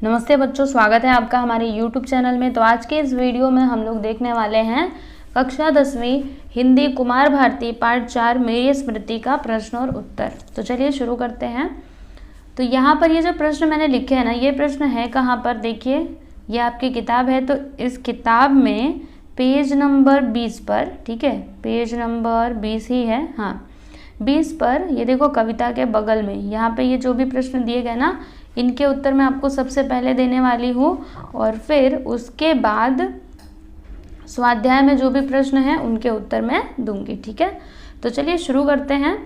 नमस्ते बच्चों, स्वागत है आपका हमारे YouTube चैनल में। तो आज के इस वीडियो में हम लोग देखने वाले हैं कक्षा 10वीं हिंदी कुमार भारती पार्ट 4 मेरी स्मृति का प्रश्न और उत्तर। तो चलिए शुरू करते हैं। तो यहाँ पर ये जो प्रश्न मैंने लिखे हैं ना, ये प्रश्न है कहाँ पर, देखिए ये आपकी किताब है। तो इस किताब में पेज नंबर 20 पर, ठीक है, पेज नंबर 20 ही है, हाँ 20 पर ये देखो कविता के बगल में यहाँ पे ये जो भी प्रश्न दिए गए ना, इनके उत्तर मैं आपको सबसे पहले देने वाली हूँ और फिर उसके बाद स्वाध्याय में जो भी प्रश्न हैं उनके उत्तर मैं दूंगी, ठीक है। तो चलिए शुरू करते हैं।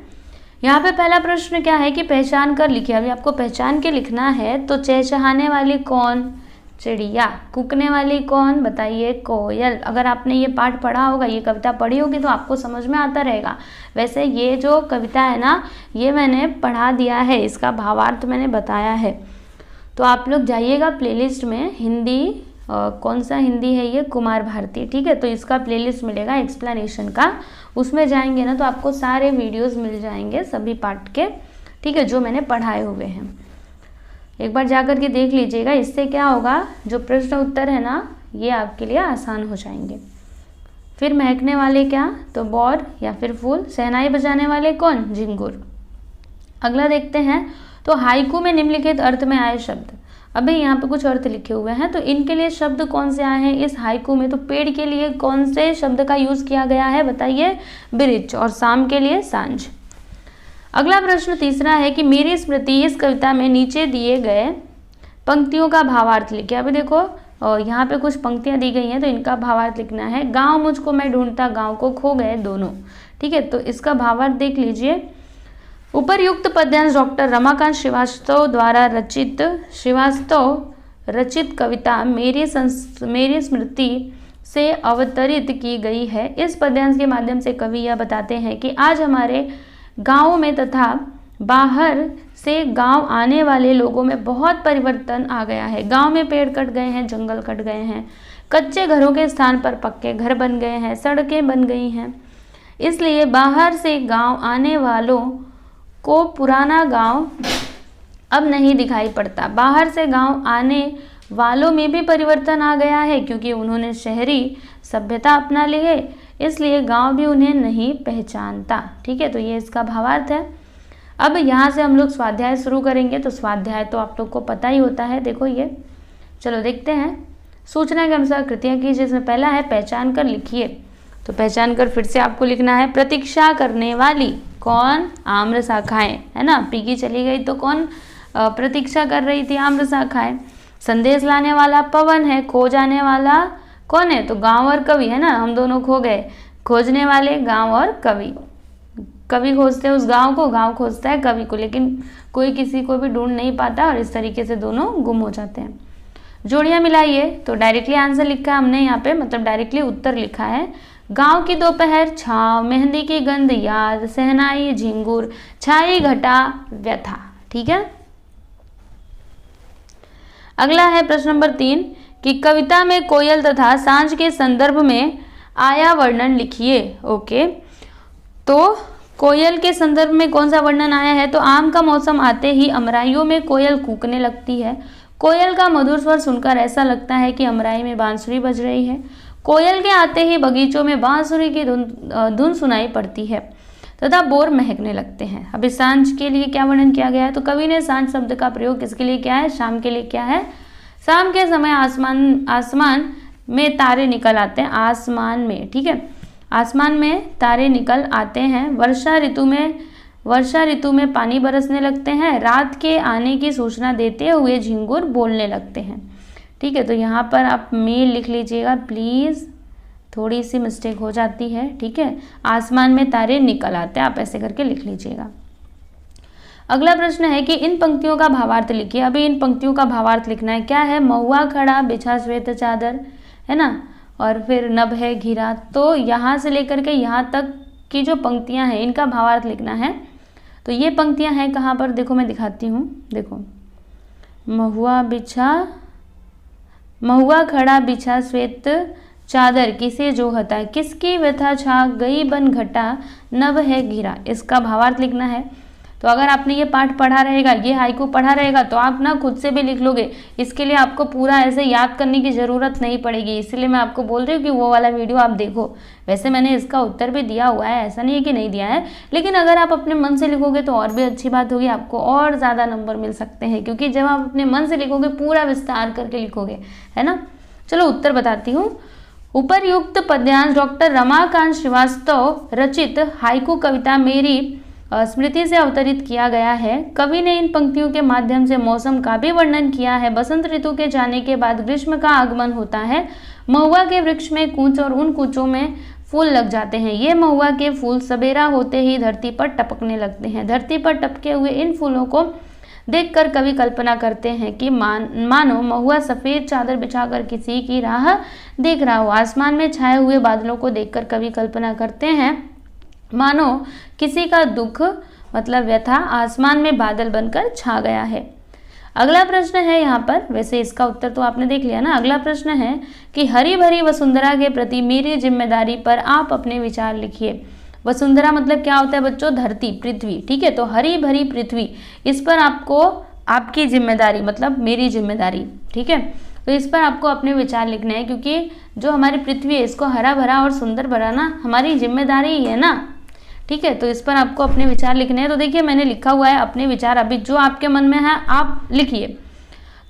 यहाँ पे पहला प्रश्न क्या है कि पहचान कर लिखिए। अभी आपको पहचान के लिखना है। तो चहचहाने वाली कौन? चिड़िया। कूकने वाली कौन? बताइए, कोयल। अगर आपने ये पाठ पढ़ा होगा, ये कविता पढ़ी होगी तो आपको समझ में आता रहेगा। वैसे ये जो कविता है ना, ये मैंने पढ़ा दिया है, इसका भावार्थ मैंने बताया है। तो आप लोग जाइएगा प्लेलिस्ट में, हिंदी कौन सा हिंदी है ये, कुमार भारती, ठीक है। तो इसका प्लेलिस्ट मिलेगा एक्सप्लेनेशन का, उसमें जाएंगे ना तो आपको सारे वीडियोस मिल जाएंगे सभी पाठ के, ठीक है, जो मैंने पढ़ाए हुए हैं। एक बार जाकर के देख लीजिएगा। इससे क्या होगा, जो प्रश्न उत्तर है ना ये आपके लिए आसान हो जाएंगे। फिर महकने वाले क्या? तो बोर या फिर फूल। शहनाई बजाने वाले कौन? झिंगुर। अगला देखते हैं। तो हाइकू में निम्नलिखित अर्थ में आए शब्द। अभी यहाँ पे कुछ अर्थ लिखे हुए हैं, तो इनके लिए शब्द कौन से आए हैं इस हाइकू में? तो पेड़ के लिए कौन से शब्द का यूज किया गया है, बताइए, वृक्ष। और शाम के लिए सांझ। अगला प्रश्न तीसरा है कि मेरी स्मृति इस कविता में नीचे दिए गए पंक्तियों का भावार्थ लिखिए। अभी देखो यहाँ पे कुछ पंक्तियां दी गई हैं, तो इनका भावार्थ लिखना है। गांव मुझको मैं ढूंढता, गांव को खो गए दोनों, ठीक है। तो इसका भावार्थ देख लीजिए। उपरयुक्त पद्यांश डॉक्टर रमाकांत श्रीवास्तव द्वारा रचित कविता मेरी स्मृति से अवतरित की गई है। इस पद्यांश के माध्यम से कवि यह बताते हैं कि आज हमारे गाँव में तथा बाहर से गांव आने वाले लोगों में बहुत परिवर्तन आ गया है। गांव में पेड़ कट गए हैं, जंगल कट गए हैं, कच्चे घरों के स्थान पर पक्के घर बन गए हैं, सड़कें बन गई हैं। इसलिए बाहर से गांव आने वालों को पुराना गांव अब नहीं दिखाई पड़ता। बाहर से गांव आने वालों में भी परिवर्तन आ गया है, क्योंकि उन्होंने शहरी सभ्यता अपना ली है, इसलिए गांव भी उन्हें नहीं पहचानता, ठीक है। तो ये इसका भावार्थ है। अब यहाँ से हम लोग स्वाध्याय शुरू करेंगे। तो स्वाध्याय तो आप लोग को पता ही होता है, देखो ये, चलो देखते हैं। सूचना के अनुसार कृतियाँ कीजिए। इसमें पहला है पहचान कर लिखिए। तो पहचान कर फिर से आपको लिखना है। प्रतीक्षा करने वाली कौन? आम्र शाखाएं, है ना। पीकी चली गई तो कौन प्रतीक्षा कर रही थी? आम्र शाखाएं। संदेश लाने वाला पवन है। खो जाने वाला कौन है? तो गांव और कवि, है ना, हम दोनों खो गए। खोजने वाले गांव और कवि। कवि खोजते हैं उस गांव को, गांव खोजता है कवि को, लेकिन कोई किसी को भी ढूंढ नहीं पाता और इस तरीके से दोनों गुम हो जाते हैं। जोड़ियां मिलाइए। तो डायरेक्टली आंसर लिखा है हमने यहाँ पे, मतलब डायरेक्टली उत्तर लिखा है। गांव की दोपहर, छाँव, मेहंदी की गंध, याद, सहनाई, झिंगुर, छाई, घटा, व्यथा, ठीक है। अगला है प्रश्न नंबर 3 कि कविता में कोयल तथा सांझ के संदर्भ में आया वर्णन लिखिए। ओके, तो कोयल के संदर्भ में कौन सा वर्णन आया है? तो आम का मौसम आते ही अमराइयों में कोयल कूकने लगती है। कोयल का मधुर स्वर सुनकर ऐसा लगता है कि अमराई में बांसुरी बज रही है। कोयल के आते ही बगीचों में बांसुरी की धुन सुनाई पड़ती है तथा बोर महकने लगते हैं। अभी सांझ के लिए क्या वर्णन किया गया है? तो कवि ने सांझ शब्द का प्रयोग किसके लिए किया है? शाम के लिए क्या है? शाम के समय आसमान में तारे निकल आते हैं, आसमान में, ठीक है, आसमान में तारे निकल आते हैं। वर्षा ऋतु में पानी बरसने लगते हैं। रात के आने की सूचना देते हुए झिंगुर बोलने लगते हैं, ठीक है। तो यहाँ पर आप मेल लिख लीजिएगा प्लीज़, थोड़ी सी मिस्टेक हो जाती है, ठीक है। आसमान में तारे निकल आते हैं, आप ऐसे करके लिख लीजिएगा। अगला प्रश्न है कि इन पंक्तियों का भावार्थ लिखिए। अभी इन पंक्तियों का भावार्थ लिखना है। क्या है? महुआ खड़ा बिछा श्वेत चादर, है ना, और फिर नभ है घिरा। तो यहाँ से लेकर के यहाँ तक की जो पंक्तियाँ हैं इनका भावार्थ लिखना है। तो ये पंक्तियाँ हैं कहाँ पर? देखो मैं दिखाती हूँ, देखो, महुआ खड़ा बिछा श्वेत चादर किसे जोहता है, किसकी व्यथा छा गई बन घटा, नभ है घिरा। इसका भावार्थ लिखना है। तो अगर आपने ये पाठ पढ़ा रहेगा, ये हाइकू पढ़ा रहेगा, तो आप ना खुद से भी लिख लोगे। इसके लिए आपको पूरा ऐसे याद करने की ज़रूरत नहीं पड़ेगी, इसलिए मैं आपको बोल रही हूँ कि वो वाला वीडियो आप देखो। वैसे मैंने इसका उत्तर भी दिया हुआ है, ऐसा नहीं है कि नहीं दिया है, लेकिन अगर आप अपने मन से लिखोगे तो और भी अच्छी बात होगी, आपको और ज़्यादा नंबर मिल सकते हैं, क्योंकि जब आप अपने मन से लिखोगे पूरा विस्तार करके लिखोगे, है ना। चलो उत्तर बताती हूँ। उपर्युक्त पद्यांश डॉक्टर रमाकांत श्रीवास्तव रचित हाइकू कविता मेरी स्मृति से अवतरित किया गया है। कवि ने इन पंक्तियों के माध्यम से मौसम का भी वर्णन किया है। बसंत ऋतु के जाने के बाद ग्रीष्म का आगमन होता है। महुआ के वृक्ष में कूंच और उन कूचों में फूल लग जाते हैं। ये महुआ के फूल सबेरा होते ही धरती पर टपकने लगते हैं। धरती पर टपके हुए इन फूलों को देखकर कवि कल्पना करते हैं कि मानो महुआ सफेद चादर बिछाकर किसी की राह देख रहा हो। आसमान में छाए हुए बादलों को देखकर कवि कल्पना करते हैं मानो किसी का दुख मतलब व्यथा आसमान में बादल बनकर छा गया है। अगला प्रश्न है यहाँ पर, वैसे इसका उत्तर तो आपने देख लिया ना। अगला प्रश्न है कि हरी भरी वसुंधरा के प्रति मेरी जिम्मेदारी पर आप अपने विचार लिखिए। वसुंधरा मतलब क्या होता है बच्चों? धरती, पृथ्वी, ठीक है। तो हरी भरी पृथ्वी, इस पर आपको आपकी जिम्मेदारी मतलब मेरी जिम्मेदारी, ठीक है। तो इस पर आपको अपने विचार लिखने हैं, क्योंकि जो हमारी पृथ्वी है इसको हरा भरा और सुंदर बनाना हमारी जिम्मेदारी ही है ना, ठीक है। तो इस पर आपको अपने विचार लिखने हैं। तो देखिए मैंने लिखा हुआ है अपने विचार, अभी जो आपके मन में है आप लिखिए।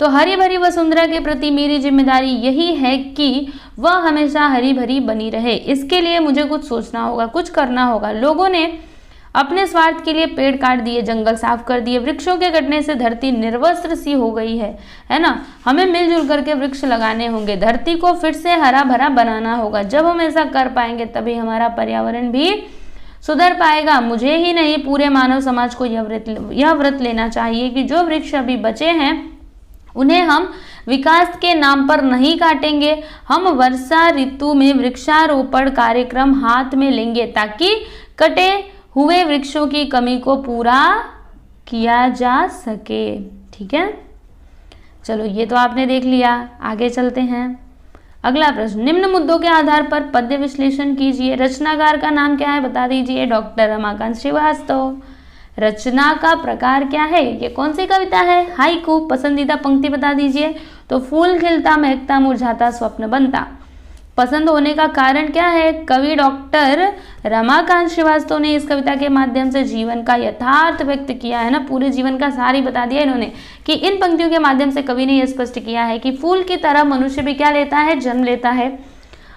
तो हरी भरी वसुंधरा के प्रति मेरी जिम्मेदारी यही है कि वह हमेशा हरी भरी बनी रहे। इसके लिए मुझे कुछ सोचना होगा, कुछ करना होगा। लोगों ने अपने स्वार्थ के लिए पेड़ काट दिए, जंगल साफ कर दिए। वृक्षों के कटने से धरती निर्वस्त्र सी हो गई है ना। हमें मिलजुल करके वृक्ष लगाने होंगे, धरती को फिर से हरा भरा बनाना होगा। जब हम ऐसा कर पाएंगे तभी हमारा पर्यावरण भी सुधर पाएगा। मुझे ही नहीं पूरे मानव समाज को यह व्रत लेना चाहिए कि जो वृक्ष अभी बचे हैं उन्हें हम विकास के नाम पर नहीं काटेंगे। हम वर्षा ऋतु में वृक्षारोपण कार्यक्रम हाथ में लेंगे ताकि कटे हुए वृक्षों की कमी को पूरा किया जा सके, ठीक है। चलो ये तो आपने देख लिया, आगे चलते हैं। अगला प्रश्न, निम्न मुद्दों के आधार पर पद्य विश्लेषण कीजिए। रचनाकार का नाम क्या है बता दीजिए? डॉक्टर रमाकांत श्रीवास्तव। रचना का प्रकार क्या है? ये कौन सी कविता है? हाइकू। पसंदीदा पंक्ति बता दीजिए? तो फूल खिलता महकता मुरझाता स्वप्न बनता। पसंद होने का कारण क्या है? कवि डॉक्टर रमाकांत श्रीवास्तव ने इस कविता के माध्यम से जीवन का यथार्थ व्यक्त किया है ना, पूरे जीवन का सार ही बता दिया इन्होंने कि इन पंक्तियों के माध्यम से कवि ने यह स्पष्ट किया है कि फूल की तरह मनुष्य भी क्या लेता है? जन्म लेता है,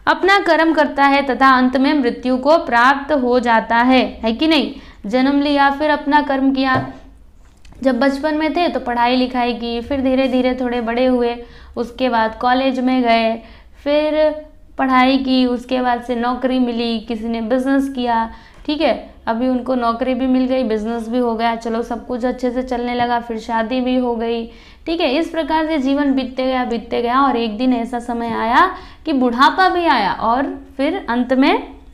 अपना कर्म करता है तथा अंत में मृत्यु को प्राप्त हो जाता है कि नहीं? जन्म लिया, फिर अपना कर्म किया। जब बचपन में थे तो पढ़ाई लिखाई की, फिर धीरे धीरे थोड़े बड़े हुए, उसके बाद कॉलेज में गए, फिर पढ़ाई की, उसके बाद से नौकरी मिली, किसी ने बिजनेस किया, ठीक है। अभी उनको नौकरी भी मिल गई, बिजनेस भी हो गया, चलो सब कुछ अच्छे से चलने लगा, फिर शादी भी हो गई, ठीक है। इस प्रकार से जीवन बीतते गया और एक दिन ऐसा समय आया कि बुढ़ापा भी आया और फिर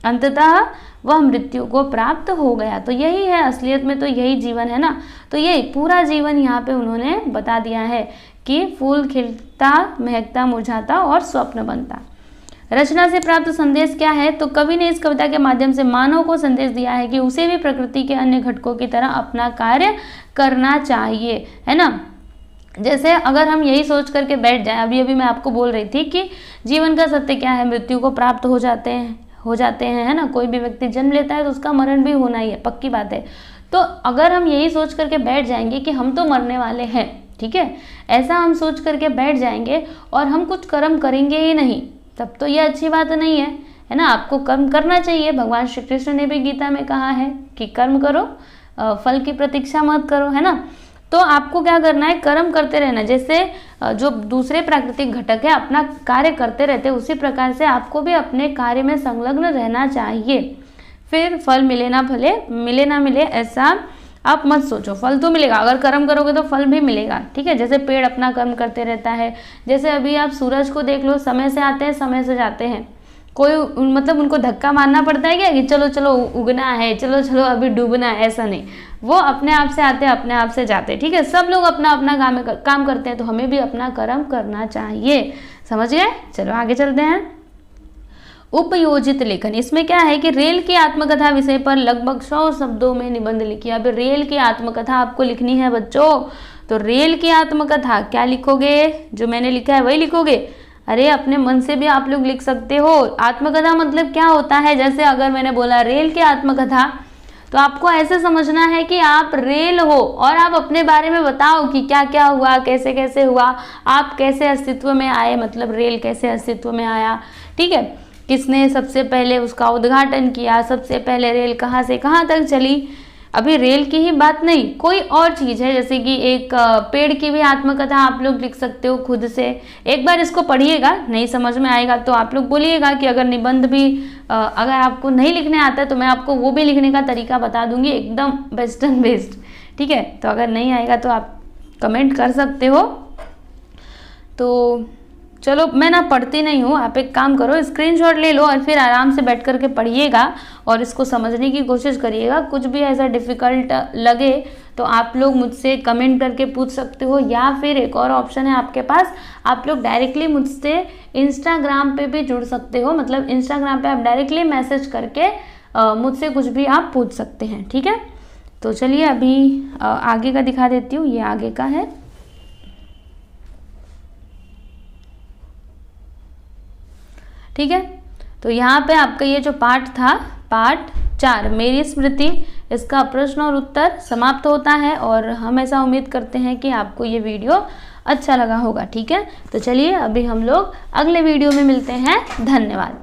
अंततः वह मृत्यु को प्राप्त हो गया। तो यही है असलियत में, तो यही जीवन है ना। तो यही पूरा जीवन यहाँ पे उन्होंने बता दिया है कि फूल खिलता महकता मुरझाता और स्वप्न बनता। रचना से प्राप्त संदेश क्या है? तो कवि ने इस कविता के माध्यम से मानव को संदेश दिया है कि उसे भी प्रकृति के अन्य घटकों की तरह अपना कार्य करना चाहिए, है ना। जैसे अगर हम यही सोच करके बैठ जाएं, अभी मैं आपको बोल रही थी कि जीवन का सत्य क्या है? मृत्यु को प्राप्त हो जाते हैं, है ना। कोई भी व्यक्ति जन्म लेता है तो उसका मरण भी होना ही है, पक्की बात है। तो अगर हम यही सोच करके बैठ जाएंगे कि हम तो मरने वाले हैं, ठीक है, ऐसा हम सोच करके बैठ जाएंगे और हम कुछ कर्म करेंगे ही नहीं, तब तो ये अच्छी बात नहीं है ना। आपको कर्म करना चाहिए। भगवान श्री कृष्ण ने भी गीता में कहा है कि कर्म करो, फल की प्रतीक्षा मत करो, है ना। तो आपको क्या करना है? कर्म करते रहना। जैसे जो दूसरे प्राकृतिक घटक है अपना कार्य करते रहते, उसी प्रकार से आपको भी अपने कार्य में संलग्न रहना चाहिए। फिर फल मिले ना मिले ऐसा आप मत सोचो, फल तो मिलेगा। अगर कर्म करोगे तो फल भी मिलेगा, ठीक है। जैसे पेड़ अपना कर्म करते रहता है, जैसे अभी आप सूरज को देख लो, समय से आते हैं समय से जाते हैं। कोई मतलब उनको धक्का मारना पड़ता है क्या कि चलो चलो उगना है, चलो चलो अभी डूबना है? ऐसा नहीं, वो अपने आप से आते हैं, अपने आप से जाते हैं, ठीक है। सब लोग अपना अपना काम करते हैं, तो हमें भी अपना कर्म करना चाहिए, समझ गए। चलो आगे चलते हैं। उपयोजित लेखन, इसमें क्या है कि रेल की आत्मकथा विषय पर लगभग 100 शब्दों में निबंध लिखिए। अब रेल की आत्मकथा आपको लिखनी है बच्चों, तो रेल की आत्मकथा क्या लिखोगे, जो मैंने लिखा है वही लिखोगे। अरे अपने मन से भी आप लोग लिख सकते हो। आत्मकथा मतलब क्या होता है, जैसे अगर मैंने बोला रेल की आत्मकथा, तो आपको ऐसे समझना है कि आप रेल हो और आप अपने बारे में बताओ कि क्या क्या हुआ, कैसे कैसे हुआ, आप कैसे अस्तित्व में आए, मतलब रेल कैसे अस्तित्व में आया, ठीक है, किसने सबसे पहले उसका उद्घाटन किया, सबसे पहले रेल कहाँ से कहाँ तक चली। अभी रेल की ही बात नहीं, कोई और चीज़ है, जैसे कि एक पेड़ की भी आत्मकथा आप लोग लिख सकते हो खुद से। एक बार इसको पढ़िएगा, नहीं समझ में आएगा तो आप लोग बोलिएगा कि अगर निबंध भी अगर आपको नहीं लिखने आता है तो मैं आपको वो भी लिखने का तरीका बता दूंगी, एकदम बेस्ट एंड बेस्ट, ठीक है। तो अगर नहीं आएगा तो आप कमेंट कर सकते हो। तो चलो मैं ना पढ़ती नहीं हूँ, आप एक काम करो, स्क्रीनशॉट ले लो और फिर आराम से बैठ करके पढ़िएगा और इसको समझने की कोशिश करिएगा। कुछ भी ऐसा डिफ़िकल्ट लगे तो आप लोग मुझसे कमेंट करके पूछ सकते हो, या फिर एक और ऑप्शन है आपके पास, आप लोग डायरेक्टली मुझसे इंस्टाग्राम पे भी जुड़ सकते हो, मतलब इंस्टाग्राम पे आप डायरेक्टली मैसेज करके मुझसे कुछ भी आप पूछ सकते हैं, ठीक है। तो चलिए अभी आगे का दिखा देती हूँ, ये आगे का है। ठीक है, तो यहाँ पे आपका ये जो पाठ था, पाठ 4 मेरी स्मृति, इसका प्रश्न और उत्तर समाप्त होता है और हम ऐसा उम्मीद करते हैं कि आपको ये वीडियो अच्छा लगा होगा, ठीक है। तो चलिए अभी हम लोग अगले वीडियो में मिलते हैं, धन्यवाद।